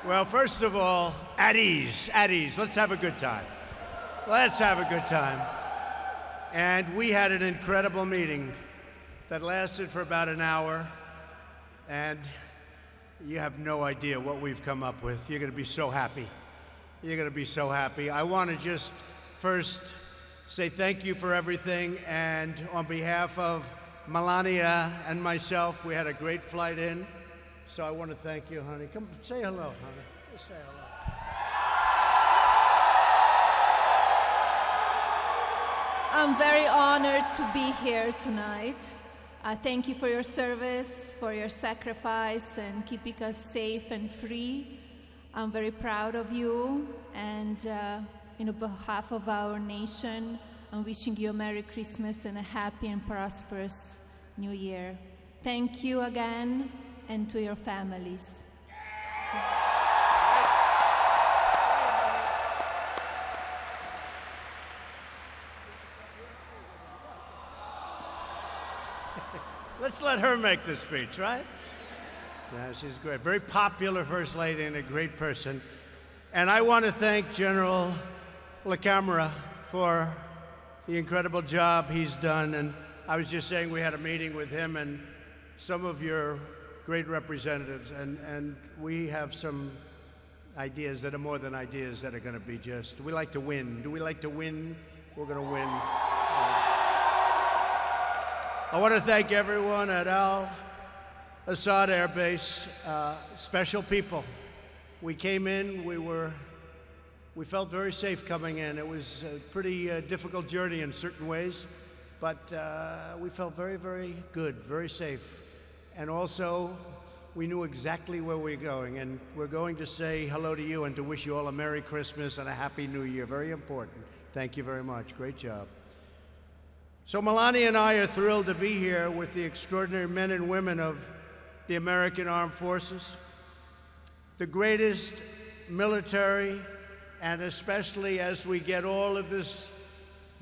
Well, first of all, at ease, at ease. Let's have a good time. Let's have a good time. And we had an incredible meeting that lasted for about an hour, and you have no idea what we've come up with. You're going to be so happy. You're going to be so happy. I want to just first say thank you for everything, and on behalf of Melania and myself, we had a great flight in. So I want to thank you, honey. Come say hello, honey. Just say hello. I'm very honored to be here tonight. Thank you for your service, for your sacrifice, and keeping us safe and free. I'm very proud of you, and on behalf of our nation, I'm wishing you a Merry Christmas and a happy and prosperous New Year. Thank you again, and to your families. Let's let her make the speech, right? Yeah, she's great. Very popular First Lady and a great person. And I want to thank General LaCamera for the incredible job he's done. And I was just saying we had a meeting with him and some of your great representatives, and we have some ideas that are more than ideas that are going to be just, we like to win. Do we like to win? We're going to win. I want to thank everyone at Asad Air Base, special people. We came in, we felt very safe coming in. It was a pretty difficult journey in certain ways, but we felt very, very good, very safe. And also, we knew exactly where we were going, and we're going to say hello to you and to wish you all a Merry Christmas and a Happy New Year. Very important. Thank you very much. Great job. So Melania and I are thrilled to be here with the extraordinary men and women of the American Armed Forces, the greatest military, and especially as we get all of this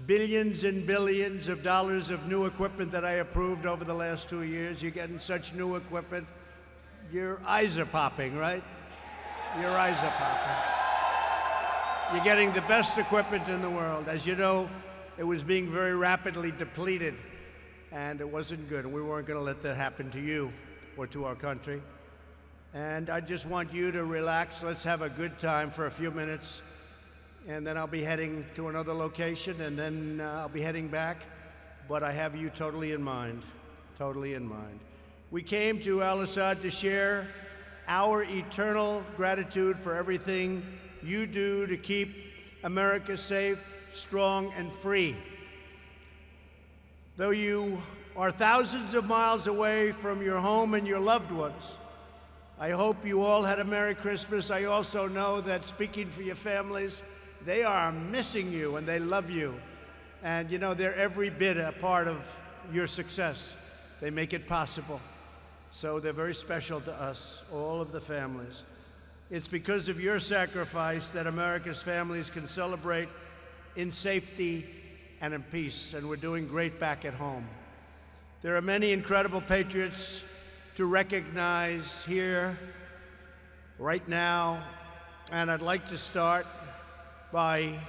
billions and billions of dollars of new equipment that I approved over the last 2 years. You're getting such new equipment. Your eyes are popping, right? Your eyes are popping. You're getting the best equipment in the world. As you know, it was being very rapidly depleted, and it wasn't good. And we weren't going to let that happen to you or to our country. And I just want you to relax. Let's have a good time for a few minutes. And then I'll be heading to another location, and then I'll be heading back. But I have you totally in mind, totally in mind. We came to Al-Asad to share our eternal gratitude for everything you do to keep America safe, strong, and free. Though you are thousands of miles away from your home and your loved ones, I hope you all had a Merry Christmas. I also know that, speaking for your families, they are missing you and they love you. And you know, they're every bit a part of your success. They make it possible. So they're very special to us, all of the families. It's because of your sacrifice that America's families can celebrate in safety and in peace, and we're doing great back at home. There are many incredible patriots to recognize here right now, and I'd like to start by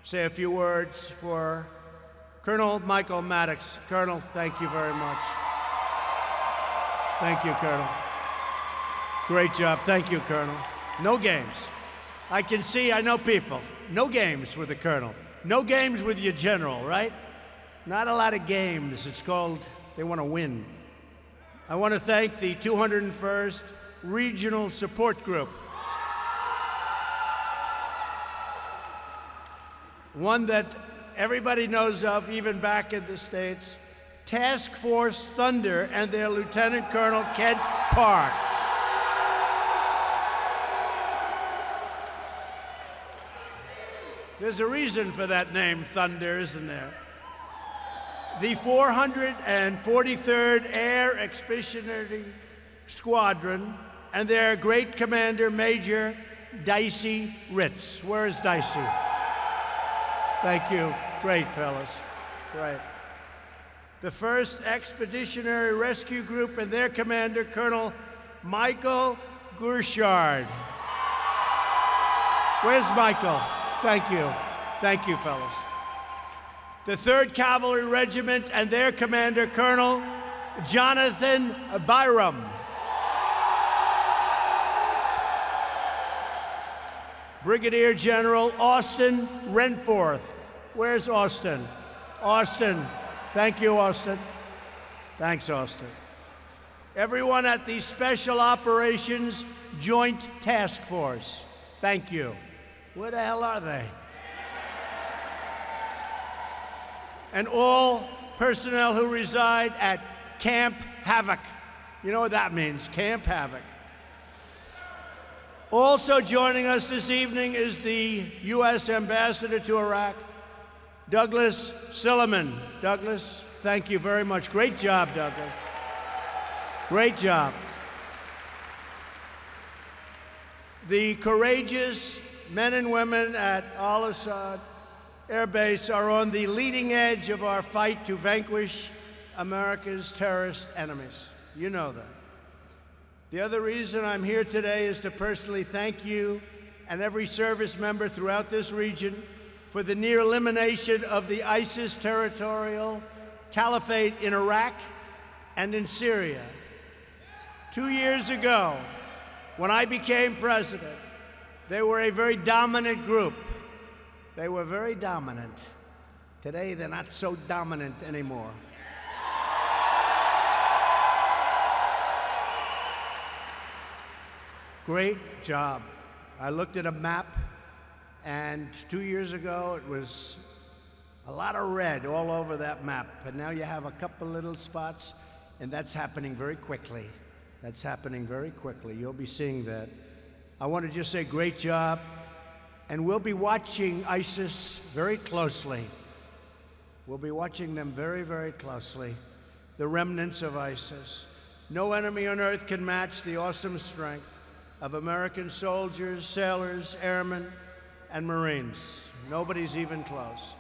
say a few words for Colonel Michael Maddox. Colonel, thank you very much. Thank you, Colonel. Great job. Thank you, Colonel. No games. I can see, I know people. No games with the Colonel. No games with your general, right? Not a lot of games. It's called, they want to win. I want to thank the 201st Regional Support Group. One that everybody knows of, even back in the States, Task Force Thunder and their Lieutenant Colonel Kent Park. There's a reason for that name, Thunder, isn't there? The 443rd Air Expeditionary Squadron and their great commander, Major Dicey Ritz. Where is Dicey? Thank you. Great, fellas. Great. The 1st Expeditionary Rescue Group and their commander, Colonel Michael Gurshard. Where's Michael? Thank you. Thank you, fellas. The 3rd Cavalry Regiment and their commander, Colonel Jonathan Byram. Brigadier General Austin Renforth. Where's Austin? Austin. Thank you, Austin. Thanks, Austin. Everyone at the Special Operations Joint Task Force. Thank you. Where the hell are they? And all personnel who reside at Camp Havoc. You know what that means, Camp Havoc. Also joining us this evening is the U.S. Ambassador to Iraq, Douglas Silliman. Douglas, thank you very much. Great job, Douglas. Great job. The courageous men and women at Al-Asad Air Base are on the leading edge of our fight to vanquish America's terrorist enemies. You know that. The other reason I'm here today is to personally thank you and every service member throughout this region for the near elimination of the ISIS territorial caliphate in Iraq and in Syria. 2 years ago, when I became president, they were a very dominant group. They were very dominant. Today, they're not so dominant anymore. Great job. I looked at a map, and 2 years ago, it was a lot of red all over that map. And now you have a couple little spots, and that's happening very quickly. That's happening very quickly. You'll be seeing that. I want to just say great job. And we'll be watching ISIS very closely. We'll be watching them very, very closely. The remnants of ISIS. No enemy on earth can match the awesome strength of American soldiers, sailors, airmen, and Marines. Nobody's even close.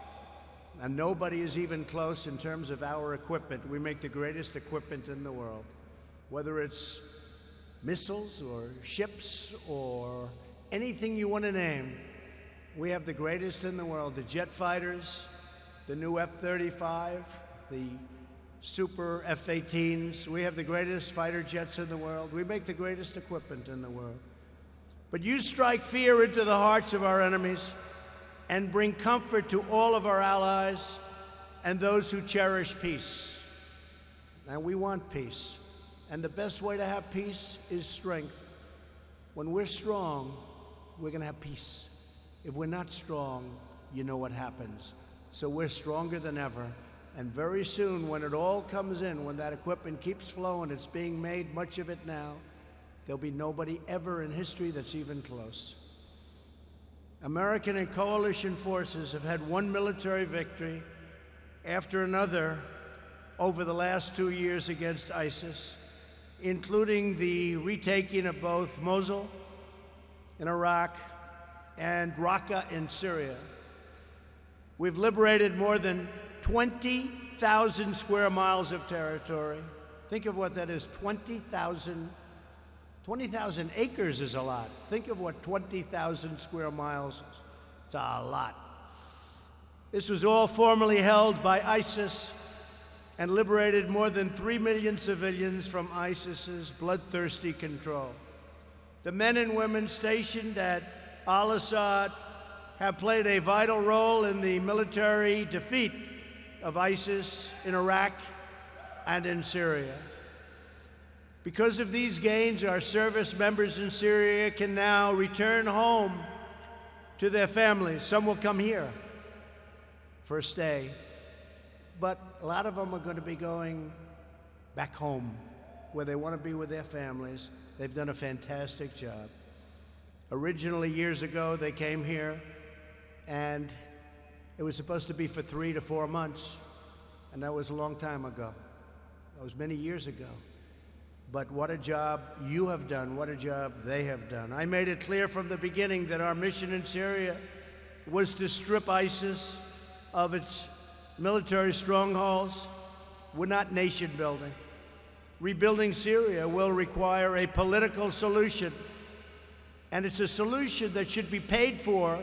And nobody is even close in terms of our equipment. We make the greatest equipment in the world. Whether it's missiles or ships or anything you want to name, we have the greatest in the world. The jet fighters, the new F-35, the super F-18s. We have the greatest fighter jets in the world. We make the greatest equipment in the world. But you strike fear into the hearts of our enemies and bring comfort to all of our allies and those who cherish peace. And we want peace. And the best way to have peace is strength. When we're strong, we're going to have peace. If we're not strong, you know what happens. So we're stronger than ever. And very soon, when it all comes in, when that equipment keeps flowing, it's being made, much of it now, there'll be nobody ever in history that's even close. American and coalition forces have had one military victory after another over the last 2 years against ISIS, including the retaking of both Mosul in Iraq and Raqqa in Syria. We've liberated more than 20,000 square miles of territory. Think of what that is, 20,000 acres is a lot. Think of what 20,000 square miles is. It's a lot. This was all formerly held by ISIS and liberated more than 3 million civilians from ISIS's bloodthirsty control. The men and women stationed at Al-Asad have played a vital role in the military defeat of ISIS in Iraq and in Syria. Because of these gains, our service members in Syria can now return home to their families. Some will come here for a stay, but a lot of them are going to be going back home where they want to be with their families. They've done a fantastic job. Originally, years ago, they came here, and it was supposed to be for 3 to 4 months, and that was a long time ago. That was many years ago. But what a job you have done, what a job they have done. I made it clear from the beginning that our mission in Syria was to strip ISIS of its military strongholds. We're not nation building. Rebuilding Syria will require a political solution And it's a solution that should be paid for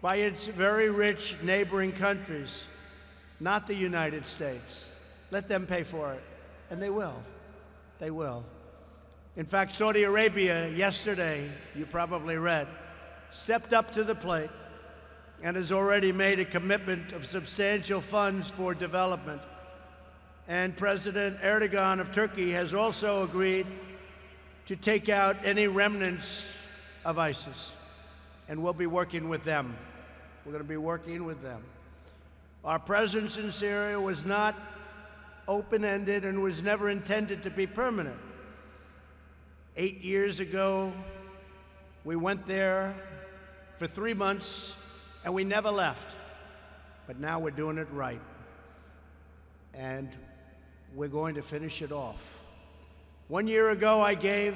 by its very rich neighboring countries, not the United States. Let them pay for it, and they will. They will. In fact, Saudi Arabia yesterday, you probably read, stepped up to the plate and has already made a commitment of substantial funds for development. And President Erdogan of Turkey has also agreed to take out any remnants of ISIS, and we'll be working with them. We're going to be working with them. Our presence in Syria was not open-ended and was never intended to be permanent. 8 years ago, we went there for 3 months, and we never left. But now we're doing it right. And we're going to finish it off. 1 year ago, I gave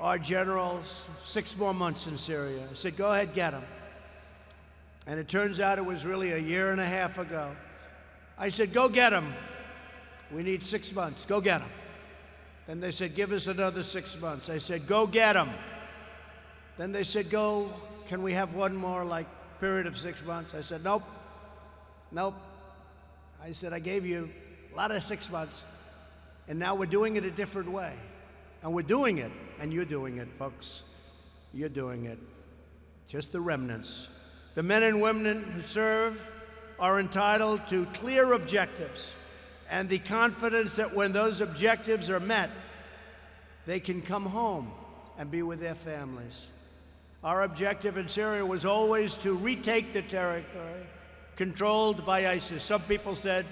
our generals 6 more months in Syria. I said, go ahead, get them. And it turns out it was really 1.5 years ago. I said, go get them. We need 6 months. Go get them. Then they said, give us another 6 months. I said, go get them. Then they said, can we have one more, period of 6 months? I said, nope. I said, I gave you a lot of 6 months, and now we're doing it a different way. And we're doing it, and you're doing it, folks. You're doing it. Just the remnants. The men and women who serve are entitled to clear objectives and the confidence that when those objectives are met, they can come home and be with their families. Our objective in Syria was always to retake the territory controlled by ISIS. Some people said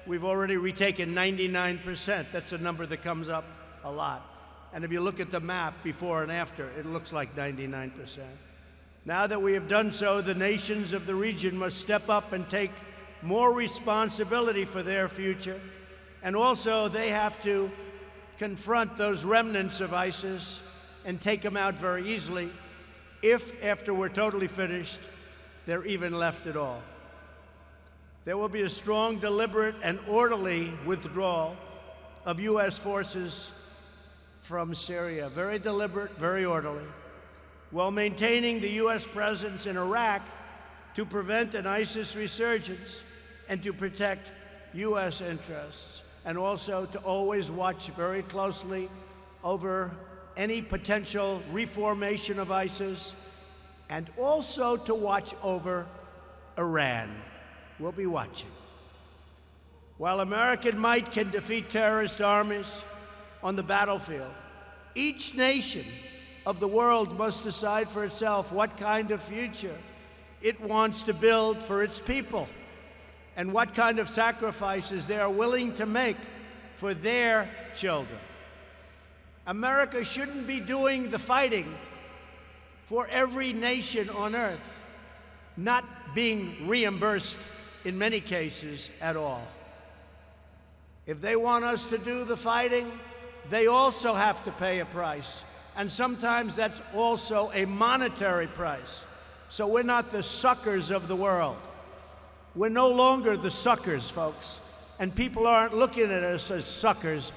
we've already retaken 99%. That's a number that comes up a lot. And if you look at the map before and after, it looks like 99%. Now that we have done so, the nations of the region must step up and take more responsibility for their future. And also, they have to confront those remnants of ISIS and take them out very easily, if, after we're totally finished, they're even left at all. There will be a strong, deliberate, and orderly withdrawal of U.S. forces from Syria. Very deliberate, very orderly, while maintaining the U.S. presence in Iraq to prevent an ISIS resurgence and to protect U.S. interests, and also to always watch very closely over any potential reformation of ISIS, and also to watch over Iran. We'll be watching. While American might can defeat terrorist armies on the battlefield, each nation of the world must decide for itself what kind of future it wants to build for its people and what kind of sacrifices they are willing to make for their children. America shouldn't be doing the fighting for every nation on earth, not being reimbursed in many cases at all. If they want us to do the fighting, they also have to pay a price. And sometimes that's also a monetary price. So we're not the suckers of the world. We're no longer the suckers, folks. And people aren't looking at us as suckers.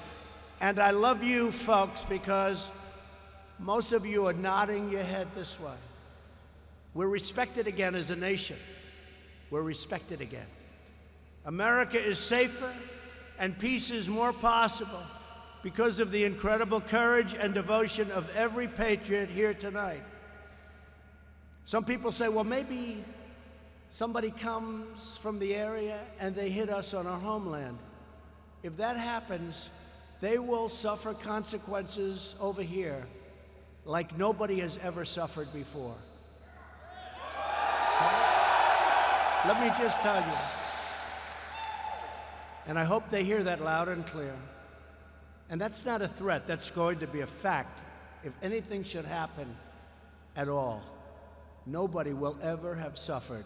And I love you, folks, because most of you are nodding your head this way. We're respected again as a nation. We're respected again. America is safer and peace is more possible because of the incredible courage and devotion of every patriot here tonight. Some people say, well, maybe somebody comes from the area and they hit us on our homeland. If that happens, they will suffer consequences over here like nobody has ever suffered before. Let me just tell you, and I hope they hear that loud and clear. And that's not a threat, that's going to be a fact. If anything should happen at all, nobody will ever have suffered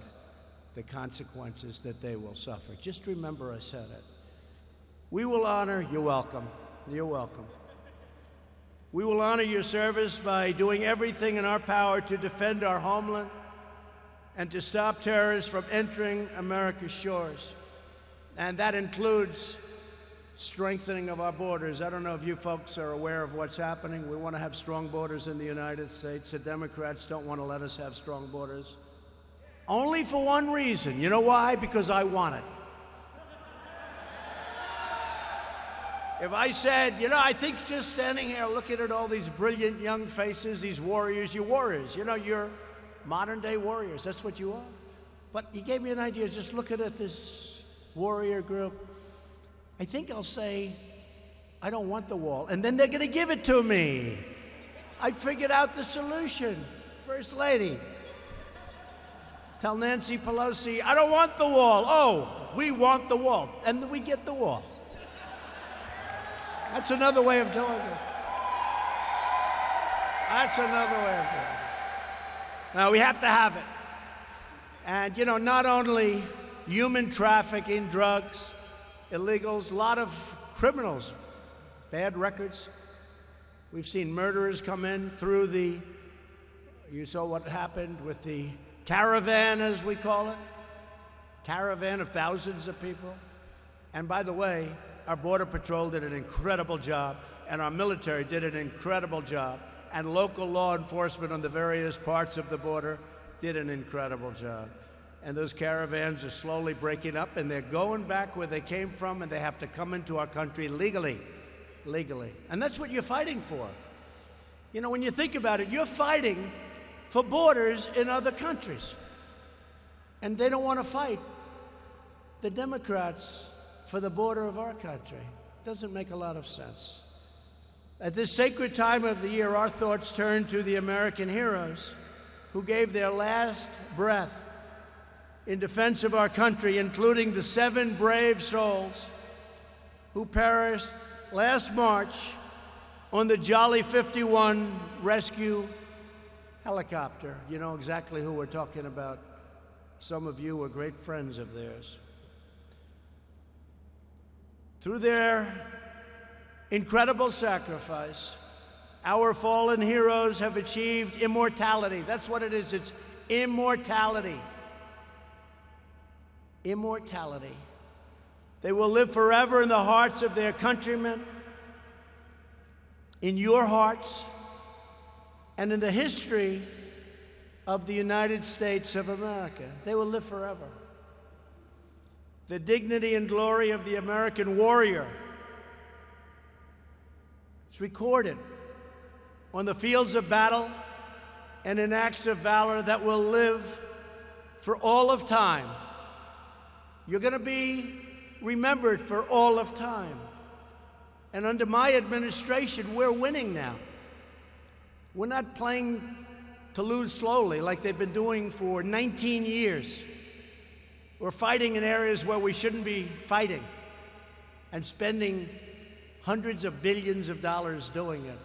the consequences that they will suffer. Just remember I said it. We will honor, you're welcome, you're welcome. We will honor your service by doing everything in our power to defend our homeland and to stop terrorists from entering America's shores. And that includes strengthening of our borders. I don't know if you folks are aware of what's happening. We want to have strong borders in the United States. The Democrats don't want to let us have strong borders. Only for one reason. You know why? Because I want it. If I said, you know, I think just standing here looking at all these brilliant young faces, these warriors, you're warriors. You know, you're modern-day warriors. That's what you are. But you gave me an idea, just looking at this warrior group. I think I'll say, I don't want the wall. And then they're going to give it to me. I figured out the solution. First Lady, tell Nancy Pelosi, I don't want the wall. Oh, we want the wall. And then we get the wall. That's another way of doing it. That's another way of doing it. Now, we have to have it. And, you know, not only human trafficking, drugs, illegals, a lot of criminals, bad records. We've seen murderers come in through you saw what happened with the caravan, as we call it, caravan of thousands of people. And by the way, our Border Patrol did an incredible job, and our military did an incredible job, and local law enforcement on the various parts of the border did an incredible job. And those caravans are slowly breaking up, and they're going back where they came from, and they have to come into our country legally. And that's what you're fighting for. You know, when you think about it, you're fighting for borders in other countries. And they don't want to fight the Democrats for the border of our country. Doesn't make a lot of sense. At this sacred time of the year, our thoughts turn to the American heroes who gave their last breath in defense of our country, including the 7 brave souls who perished last March on the Jolly 51 rescue helicopter. You know exactly who we're talking about. Some of you were great friends of theirs. Through their incredible sacrifice, our fallen heroes have achieved immortality. That's what it is. It's immortality. Immortality. They will live forever in the hearts of their countrymen, in your hearts, and in the history of the United States of America. They will live forever. The dignity and glory of the American warrior is recorded on the fields of battle and in acts of valor that will live for all of time. You're going to be remembered for all of time. And under my administration, we're winning now. We're not playing to lose slowly like they've been doing for 19 years. We're fighting in areas where we shouldn't be fighting and spending hundreds of billions of dollars doing it.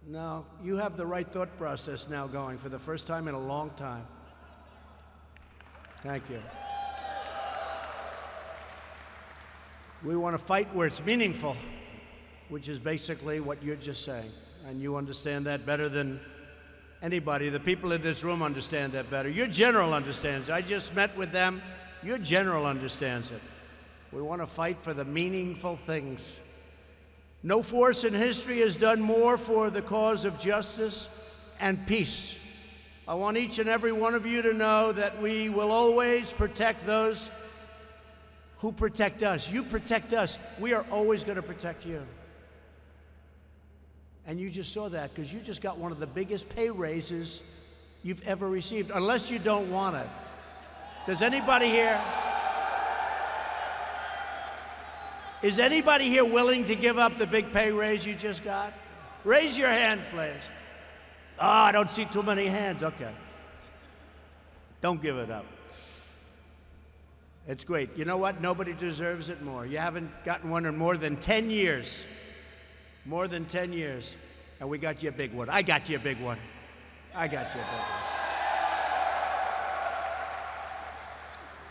No, you have the right thought process now going for the first time in a long time. Thank you. We want to fight where it's meaningful, which is basically what you're just saying. And you understand that better than anybody. The people in this room understand that better. Your general understands it. I just met with them. Your general understands it. We want to fight for the meaningful things. No force in history has done more for the cause of justice and peace. I want each and every one of you to know that we will always protect those who protect us. You protect us. We are always going to protect you. And you just saw that because you just got one of the biggest pay raises you've ever received, unless you don't want it. Does anybody here? Is anybody here willing to give up the big pay raise you just got? Raise your hand, please. Oh, I don't see too many hands. Okay. Don't give it up. It's great. You know what? Nobody deserves it more. You haven't gotten one in more than 10 years. More than 10 years. And we got you a big one. I got you a big one. I got you a big one.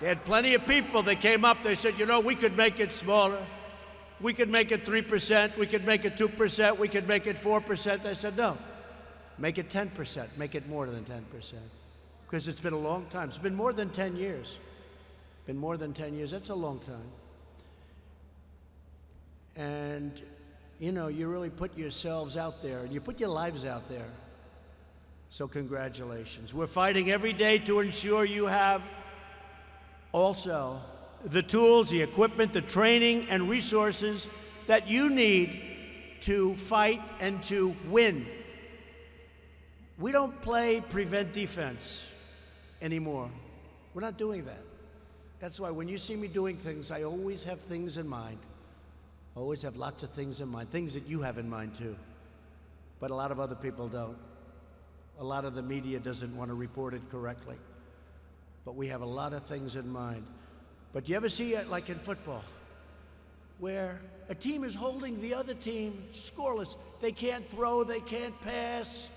They had plenty of people that came up. They said, you know, we could make it smaller. We could make it 3%. We could make it 2%. We could make it 4%. I said, no. Make it 10%. Make it more than 10%. Because it's been a long time. It's been more than 10 years. Been more than 10 years. That's a long time. And, you know, you really put yourselves out there, and you put your lives out there. So congratulations. We're fighting every day to ensure you have also the tools, the equipment, the training, and resources that you need to fight and to win. We don't play prevent defense anymore. We're not doing that. That's why when you see me doing things, I always have things in mind. I always have lots of things in mind, things that you have in mind too. But a lot of other people don't. A lot of the media doesn't want to report it correctly. But we have a lot of things in mind. But you ever see it like in football, where a team is holding the other team scoreless? They can't throw, they can't pass,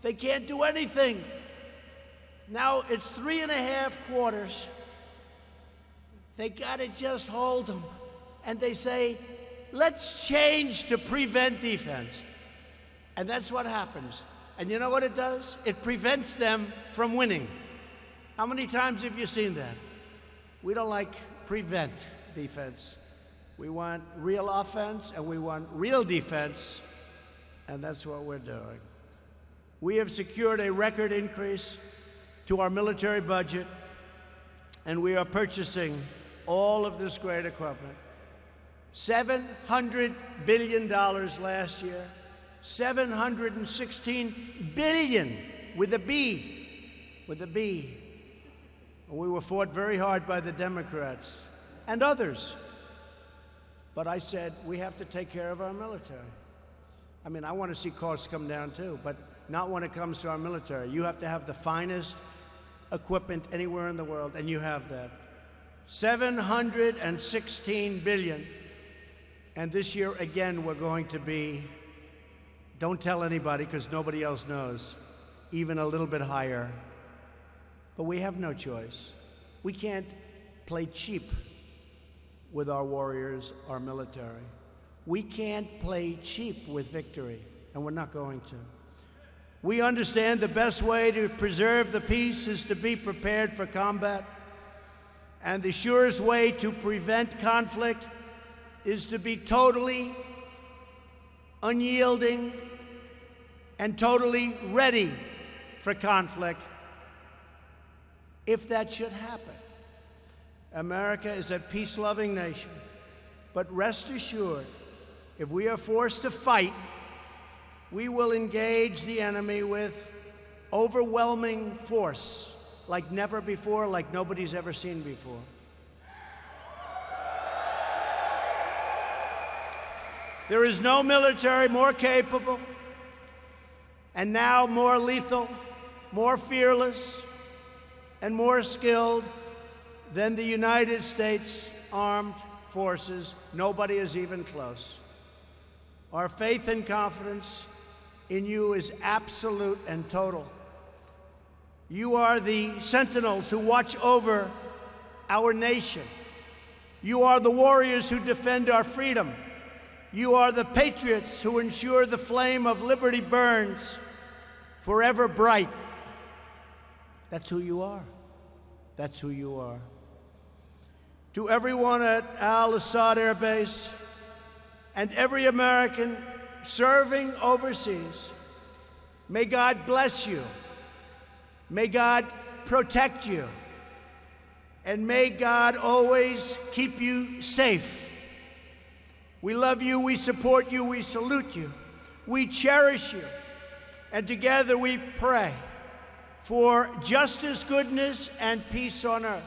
they can't do anything. Now it's 3.5 quarters. They gotta just hold them. And they say, let's change to prevent defense. And that's what happens. And you know what it does? It prevents them from winning. How many times have you seen that? We don't like prevent defense. We want real offense and we want real defense, and that's what we're doing. We have secured a record increase to our military budget, and we are purchasing all of this great equipment. $700 billion last year, $716 billion with a B, with a B. We were fought very hard by the Democrats and others. But I said, we have to take care of our military. I mean, I want to see costs come down too, but not when it comes to our military. You have to have the finest equipment anywhere in the world, and you have that. $716 billion. And this year, again, we're going to be, don't tell anybody because nobody else knows, even a little bit higher. But we have no choice. We can't play cheap with our warriors, our military. We can't play cheap with victory, and we're not going to. We understand the best way to preserve the peace is to be prepared for combat, and the surest way to prevent conflict is to be totally unyielding and totally ready for conflict if that should happen. America is a peace-loving nation, but rest assured, if we are forced to fight, we will engage the enemy with overwhelming force, like never before, like nobody's ever seen before. There is no military more capable, and now more lethal, more fearless, and more skilled than the United States Armed Forces. Nobody is even close. Our faith and confidence in you is absolute and total. You are the sentinels who watch over our nation. You are the warriors who defend our freedom. You are the patriots who ensure the flame of liberty burns forever bright. That's who you are. That's who you are. To everyone at Al-Asad Air Base and every American serving overseas, may God bless you. May God protect you. And may God always keep you safe. We love you, we support you, we salute you, we cherish you, and together we pray for justice, goodness, and peace on earth.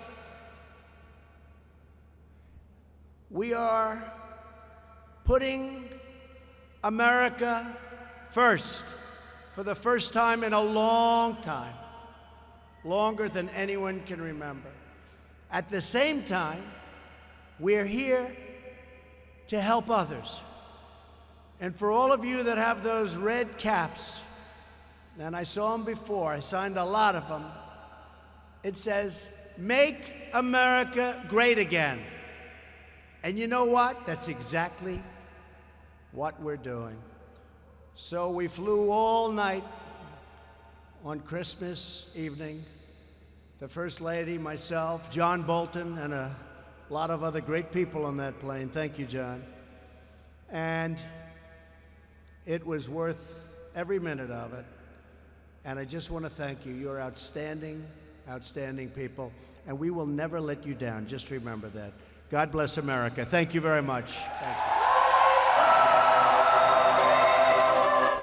We are putting America first for the first time in a long time, longer than anyone can remember. At the same time, we're here to help others. And for all of you that have those red caps, and I saw them before, I signed a lot of them, it says, "Make America Great Again." And you know what? That's exactly what we're doing. So we flew all night on Christmas evening. The First Lady, myself, John Bolton, and a lot of other great people on that plane. Thank you, John. And it was worth every minute of it. And I just want to thank you. You're outstanding, outstanding people. And we will never let you down. Just remember that. God bless America. Thank you very much. Thank you.